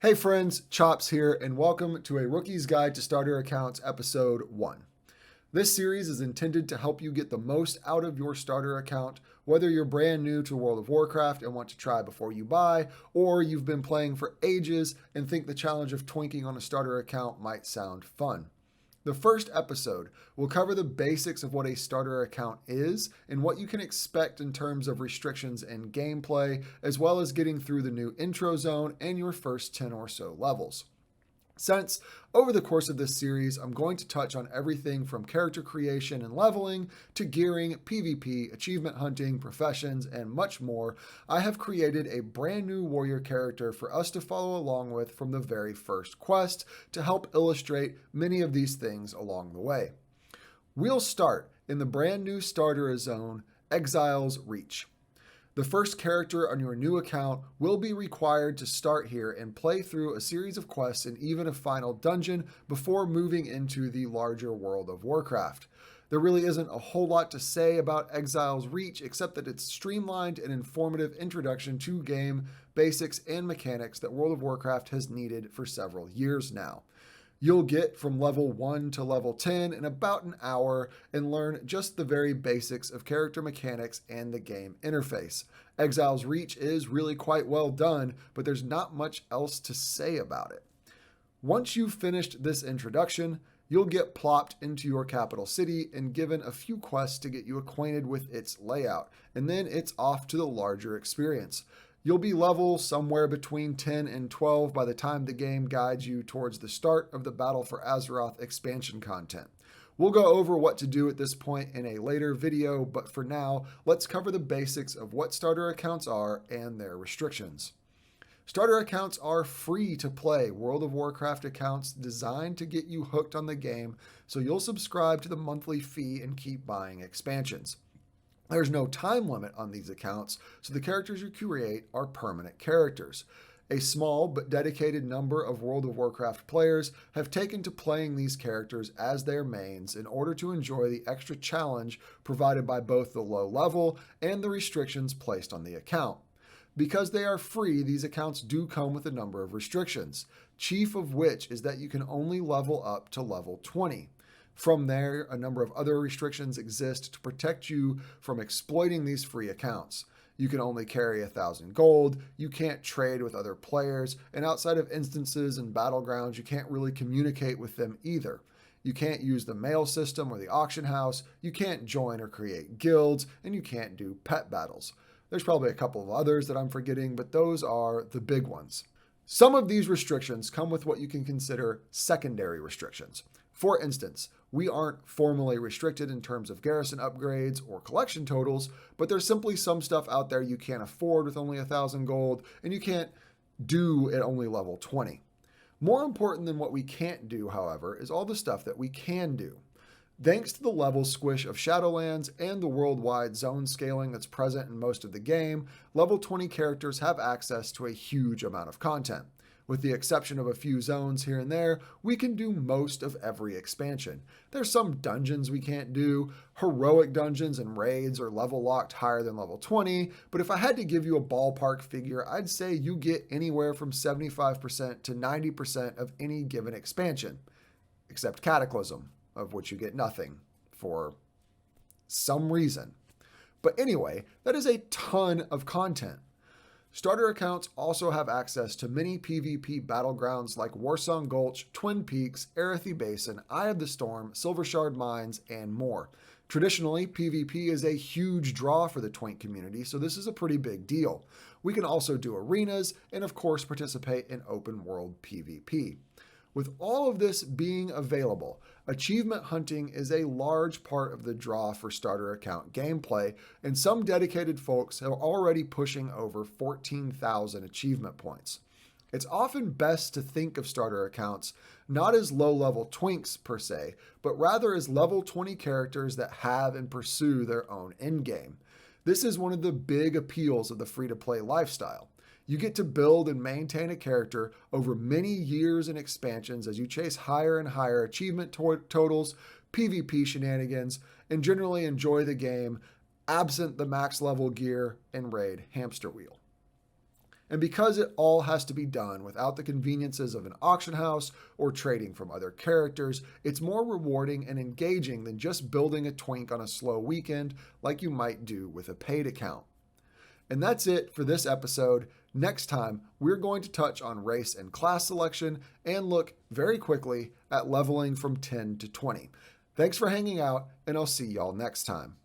Hey friends, Chops here, and welcome to a Rookie's Guide to Starter Accounts episode 1. This series is intended to help you get the most out of your starter account, whether you're brand new to World of Warcraft and want to try before you buy, or you've been playing for ages and think the challenge of twinking on a starter account might sound fun. The first episode will cover the basics of what a starter account is and what you can expect in terms of restrictions and gameplay, as well as getting through the new intro zone and your first 10 or so levels. Since over the course of this series, I'm going to touch on everything from character creation and leveling to gearing, PvP, achievement hunting, professions, and much more, I have created a brand new warrior character for us to follow along with from the very first quest to help illustrate many of these things along the way. We'll start in the brand new starter zone, Exiles Reach. The first character on your new account will be required to start here and play through a series of quests and even a final dungeon before moving into the larger world of Warcraft. There really isn't a whole lot to say about Exiles Reach except that it's streamlined and informative introduction to game basics and mechanics that World of Warcraft has needed for several years now. You'll get from level 1 to level 10 in about an hour and learn just the very basics of character mechanics and the game interface. Exiles Reach is really quite well done, but there's not much else to say about it. Once you've finished this introduction, you'll get plopped into your capital city and given a few quests to get you acquainted with its layout, and then it's off to the larger experience. You'll be level somewhere between 10 and 12 by the time the game guides you towards the start of the Battle for Azeroth expansion content. We'll go over what to do at this point in a later video, but for now, let's cover the basics of what starter accounts are and their restrictions. Starter accounts are free to play World of Warcraft accounts designed to get you hooked on the game, so you'll subscribe to the monthly fee and keep buying expansions. There's no time limit on these accounts, so the characters you create are permanent characters. A small but dedicated number of World of Warcraft players have taken to playing these characters as their mains in order to enjoy the extra challenge provided by both the low level and the restrictions placed on the account. Because they are free, these accounts do come with a number of restrictions, chief of which is that you can only level up to level 20. From there, a number of other restrictions exist to protect you from exploiting these free accounts. You can only carry 1,000 gold, you can't trade with other players, and outside of instances and Battlegrounds, you can't really communicate with them either. You can't use the mail system or the auction house, you can't join or create guilds, and you can't do pet battles. There's probably a couple of others that I'm forgetting, but those are the big ones. Some of these restrictions come with what you can consider secondary restrictions. For instance, we aren't formally restricted in terms of garrison upgrades or collection totals, but there's simply some stuff out there you can't afford with only 1,000 gold, and you can't do at only level 20. More important than what we can't do, however, is all the stuff that we can do. Thanks to the level squish of Shadowlands and the worldwide zone scaling that's present in most of the game, level 20 characters have access to a huge amount of content. With the exception of a few zones here and there, we can do most of every expansion. There's some dungeons we can't do. Heroic dungeons and raids are level locked higher than level 20, but if I had to give you a ballpark figure, I'd say you get anywhere from 75% to 90% of any given expansion, except Cataclysm, of which you get nothing for some reason. But anyway, that is a ton of content. Starter accounts also have access to many PvP battlegrounds like Warsong Gulch, Twin Peaks, Arathi Basin, Eye of the Storm, Silvershard Mines, and more. Traditionally, PvP is a huge draw for the twink community, so this is a pretty big deal. We can also do arenas and of course participate in open world PvP. With all of this being available, achievement hunting is a large part of the draw for starter account gameplay, and some dedicated folks are already pushing over 14,000 achievement points. It's often best to think of starter accounts not as low-level twinks per se, but rather as level 20 characters that have and pursue their own endgame. This is one of the big appeals of the free-to-play lifestyle. You get to build and maintain a character over many years and expansions as you chase higher and higher achievement totals, PvP shenanigans, and generally enjoy the game absent the max level gear and raid hamster wheel. And because it all has to be done without the conveniences of an auction house or trading from other characters, it's more rewarding and engaging than just building a twink on a slow weekend like you might do with a paid account. And that's it for this episode. Next time, we're going to touch on race and class selection and look very quickly at leveling from 10 to 20. Thanks for hanging out, and I'll see y'all next time.